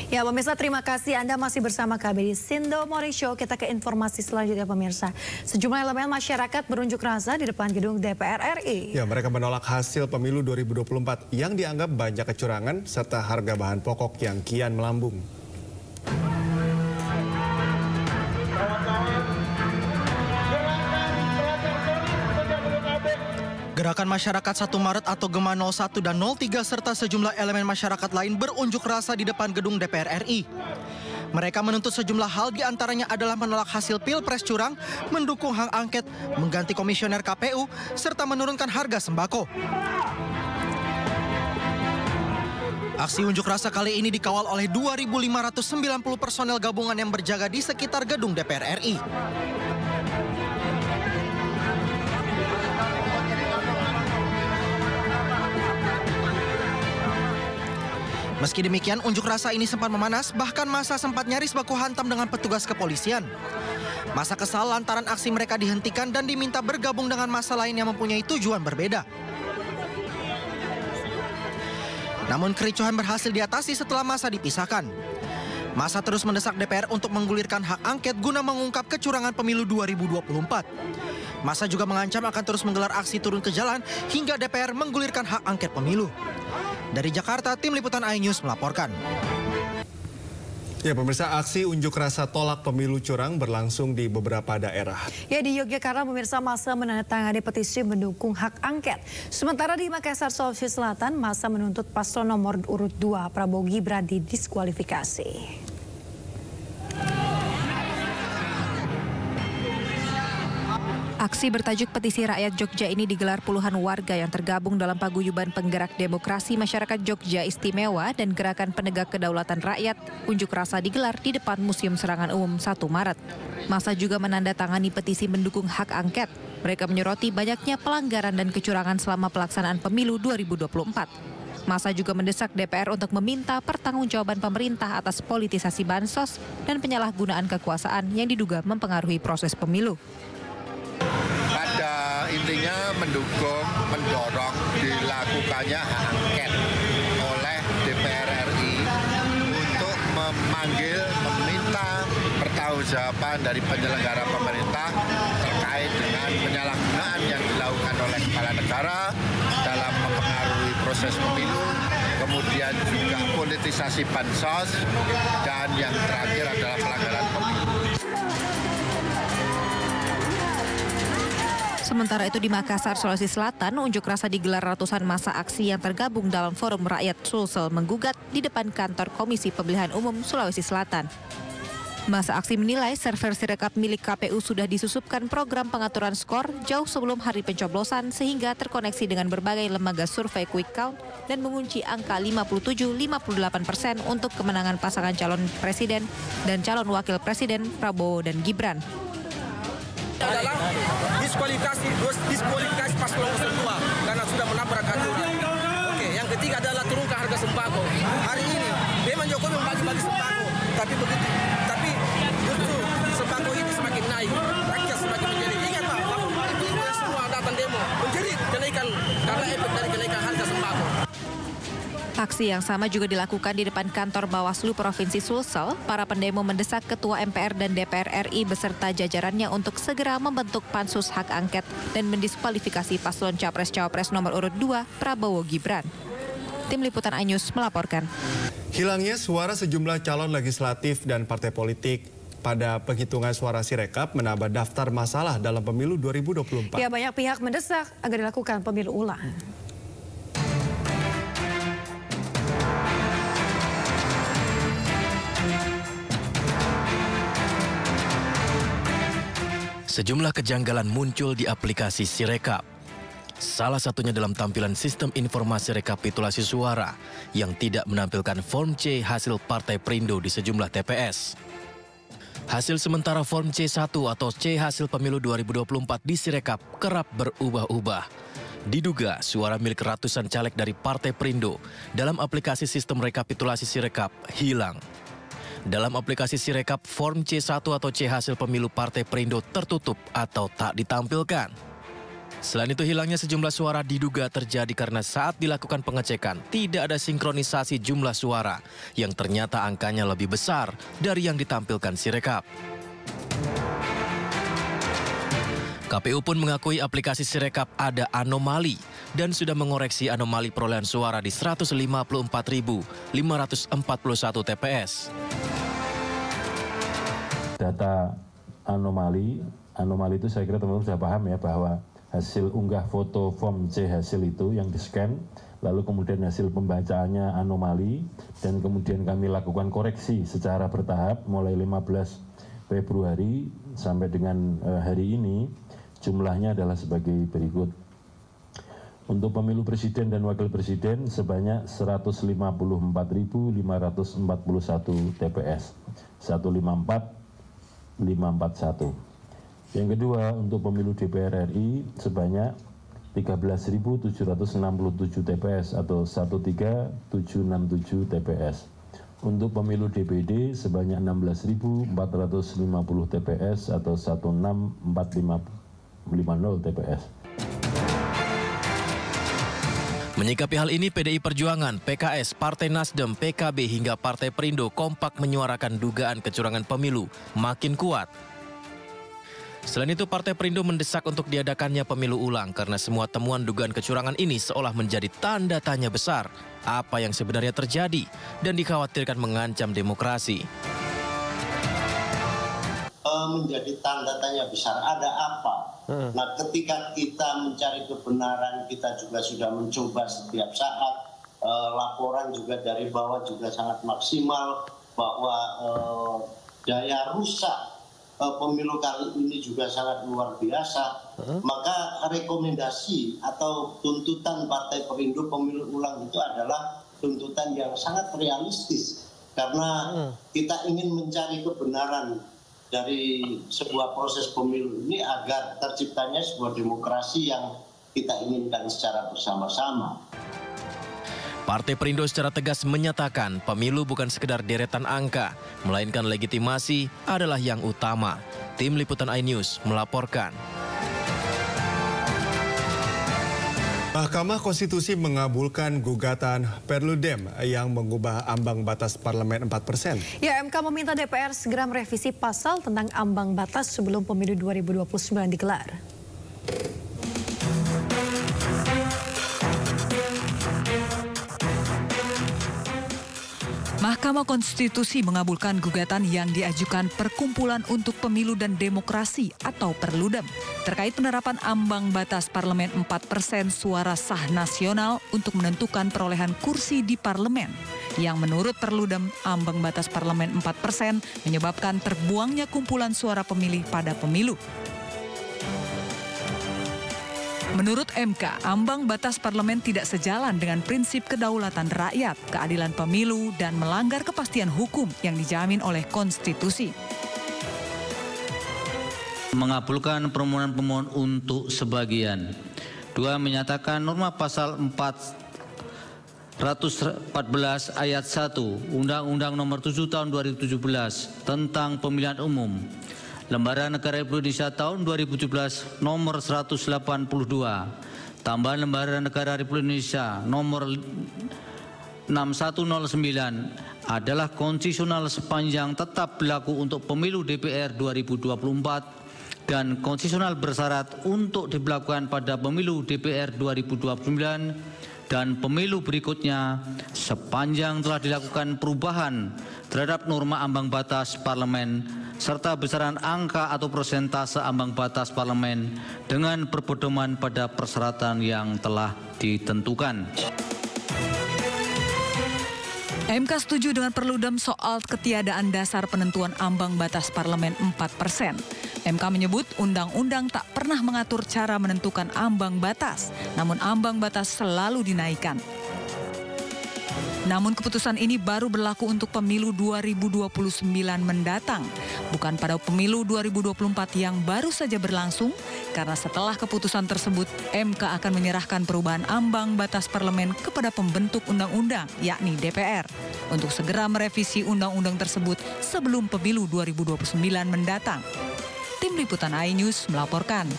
Ya pemirsa, terima kasih Anda masih bersama kami di Sindo Morning Show. Kita ke informasi selanjutnya pemirsa. Sejumlah elemen masyarakat berunjuk rasa di depan gedung DPR RI. Ya, mereka menolak hasil pemilu 2024 yang dianggap banyak kecurangan serta harga bahan pokok yang kian melambung. Gerakan Masyarakat 1 Maret atau Gema 01 dan 03 serta sejumlah elemen masyarakat lain berunjuk rasa di depan gedung DPR RI. Mereka menuntut sejumlah hal, diantaranya adalah menolak hasil pilpres curang, mendukung hak angket, mengganti komisioner KPU, serta menurunkan harga sembako. Aksi unjuk rasa kali ini dikawal oleh 2.590 personel gabungan yang berjaga di sekitar gedung DPR RI. Meski demikian, unjuk rasa ini sempat memanas, bahkan massa sempat nyaris baku hantam dengan petugas kepolisian. Massa kesal lantaran aksi mereka dihentikan dan diminta bergabung dengan massa lain yang mempunyai tujuan berbeda. Namun kericuhan berhasil diatasi setelah massa dipisahkan. Massa terus mendesak DPR untuk menggulirkan hak angket guna mengungkap kecurangan pemilu 2024. Massa juga mengancam akan terus menggelar aksi turun ke jalan hingga DPR menggulirkan hak angket pemilu. Dari Jakarta, tim liputan iNews melaporkan. Ya pemirsa, aksi unjuk rasa tolak pemilu curang berlangsung di beberapa daerah. Ya di Yogyakarta pemirsa, massa menandatangani petisi mendukung hak angket. Sementara di Makassar, Sulawesi Selatan, massa menuntut paslon nomor urut 2 Prabowo Gibran didiskualifikasi. Aksi bertajuk Petisi Rakyat Jogja ini digelar puluhan warga yang tergabung dalam paguyuban Penggerak Demokrasi Masyarakat Jogja Istimewa dan Gerakan Penegak Kedaulatan Rakyat. Unjuk rasa digelar di depan Museum Serangan Umum 1 Maret. Massa juga menandatangani petisi mendukung hak angket. Mereka menyoroti banyaknya pelanggaran dan kecurangan selama pelaksanaan pemilu 2024. Massa juga mendesak DPR untuk meminta pertanggungjawaban pemerintah atas politisasi bansos dan penyalahgunaan kekuasaan yang diduga mempengaruhi proses pemilu. Pada intinya mendukung, mendorong dilakukannya hak angket oleh DPR RI untuk memanggil, meminta pertanggungjawaban dari penyelenggara pemerintah terkait dengan penyalahgunaan yang dilakukan oleh kepala negara dalam mempengaruhi proses pemilu, kemudian juga politisasi bansos, dan yang terakhir adalah pelanggaran pemilu. Sementara itu di Makassar, Sulawesi Selatan, unjuk rasa digelar ratusan massa aksi yang tergabung dalam Forum Rakyat Sulsel Menggugat di depan kantor Komisi Pemilihan Umum Sulawesi Selatan. Massa aksi menilai server Sirekap milik KPU sudah disusupkan program pengaturan skor jauh sebelum hari pencoblosan sehingga terkoneksi dengan berbagai lembaga survei quick count dan mengunci angka 57-58% untuk kemenangan pasangan calon presiden dan calon wakil presiden Prabowo dan Gibran. Adalah diskualifikasi paslon 02 karena sudah menabrak aturan. Oke, yang ketiga adalah turunkan harga sembako. Hari ini memang Jokowi membagi-bagi sembako, tapi justru sembako ini semakin naik, rakyat semakin menjerit. Ingat Pak, ibu-ibu yang semua datang demo menjerit kenaikan karena efek dari kenaikan harga sembako. Aksi yang sama juga dilakukan di depan kantor Bawaslu Provinsi Sulsel. Para pendemo mendesak Ketua MPR dan DPR RI beserta jajarannya untuk segera membentuk pansus hak angket dan mendiskualifikasi paslon Capres-Cawapres nomor urut 2 Prabowo Gibran. Tim Liputan iNews melaporkan. Hilangnya suara sejumlah calon legislatif dan partai politik pada penghitungan suara Sirekap menambah daftar masalah dalam pemilu 2024. Ya, banyak pihak mendesak agar dilakukan pemilu ulang. Sejumlah kejanggalan muncul di aplikasi Sirekap. Salah satunya dalam tampilan sistem informasi rekapitulasi suara yang tidak menampilkan form C hasil Partai Perindo di sejumlah TPS. Hasil sementara form C1 atau C hasil pemilu 2024 di Sirekap kerap berubah-ubah. Diduga suara milik ratusan caleg dari Partai Perindo dalam aplikasi sistem rekapitulasi Sirekap hilang. Dalam aplikasi Sirekap, form C1 atau C hasil pemilu Partai Perindo tertutup atau tak ditampilkan. Selain itu, hilangnya sejumlah suara diduga terjadi karena saat dilakukan pengecekan tidak ada sinkronisasi jumlah suara yang ternyata angkanya lebih besar dari yang ditampilkan Sirekap. KPU pun mengakui aplikasi Sirekap ada anomali dan sudah mengoreksi anomali perolehan suara di 154.541 TPS. Data anomali itu saya kira teman-teman sudah paham ya, bahwa hasil unggah foto form C hasil itu yang di-scan, lalu kemudian hasil pembacaannya anomali, dan kemudian kami lakukan koreksi secara bertahap mulai 15 Februari sampai dengan hari ini. Jumlahnya adalah sebagai berikut. Untuk pemilu presiden dan wakil presiden sebanyak 154.541 TPS, 154.541. Yang kedua, untuk pemilu DPR RI sebanyak 13.767 TPS atau 13767 TPS. Untuk pemilu DPD sebanyak 16.450 TPS atau 16450 TPS. Menyikapi hal ini, PDI Perjuangan, PKS, Partai Nasdem, PKB hingga Partai Perindo kompak menyuarakan dugaan kecurangan pemilu makin kuat. Selain itu, Partai Perindo mendesak untuk diadakannya pemilu ulang karena semua temuan dugaan kecurangan ini seolah menjadi tanda tanya besar apa yang sebenarnya terjadi dan dikhawatirkan mengancam demokrasi. Menjadi tanda tanya besar, ada apa? Nah, ketika kita mencari kebenaran, kita juga sudah mencoba setiap saat. Laporan juga dari bawah juga sangat maksimal bahwa daya rusak pemilu kali ini juga sangat luar biasa. Maka rekomendasi atau tuntutan Partai Perindo pemilu ulang itu adalah tuntutan yang sangat realistis, karena kita ingin mencari kebenaran dari sebuah proses pemilu ini agar terciptanya sebuah demokrasi yang kita inginkan secara bersama-sama. Partai Perindo secara tegas menyatakan pemilu bukan sekedar deretan angka, melainkan legitimasi adalah yang utama. Tim Liputan iNews melaporkan. Mahkamah Konstitusi mengabulkan gugatan Perludem yang mengubah ambang batas parlemen 4%. Ya, MK meminta DPR segera merevisi pasal tentang ambang batas sebelum pemilu 2029 digelar. Mahkamah Konstitusi mengabulkan gugatan yang diajukan Perkumpulan untuk Pemilu dan Demokrasi atau Perludem terkait penerapan ambang batas parlemen 4% suara sah nasional untuk menentukan perolehan kursi di parlemen. Yang menurut Perludem, ambang batas parlemen 4% menyebabkan terbuangnya kumpulan suara pemilih pada pemilu. Menurut MK, ambang batas parlemen tidak sejalan dengan prinsip kedaulatan rakyat, keadilan pemilu, dan melanggar kepastian hukum yang dijamin oleh konstitusi. Mengabulkan permohonan pemohon untuk sebagian. 2. Menyatakan norma pasal 414 ayat 1 Undang-Undang Nomor 7 Tahun 2017 tentang Pemilihan Umum, Lembaran Negara Republik Indonesia tahun 2017 nomor 182, tambahan Lembaran Negara Republik Indonesia nomor 6109 adalah konstitusional sepanjang tetap berlaku untuk pemilu DPR 2024 dan konstitusional bersyarat untuk diberlakukan pada pemilu DPR 2029 dan pemilu berikutnya sepanjang telah dilakukan perubahan terhadap norma ambang batas parlemen serta besaran angka atau persentase ambang batas parlemen dengan berpedoman pada persyaratan yang telah ditentukan. MK setuju dengan Perludem soal ketiadaan dasar penentuan ambang batas parlemen 4%. MK menyebut undang-undang tak pernah mengatur cara menentukan ambang batas, namun ambang batas selalu dinaikkan. Namun keputusan ini baru berlaku untuk pemilu 2029 mendatang, bukan pada pemilu 2024 yang baru saja berlangsung, karena setelah keputusan tersebut, MK akan menyerahkan perubahan ambang batas parlemen kepada pembentuk undang-undang, yakni DPR, untuk segera merevisi undang-undang tersebut sebelum pemilu 2029 mendatang. Tim Liputan iNews melaporkan.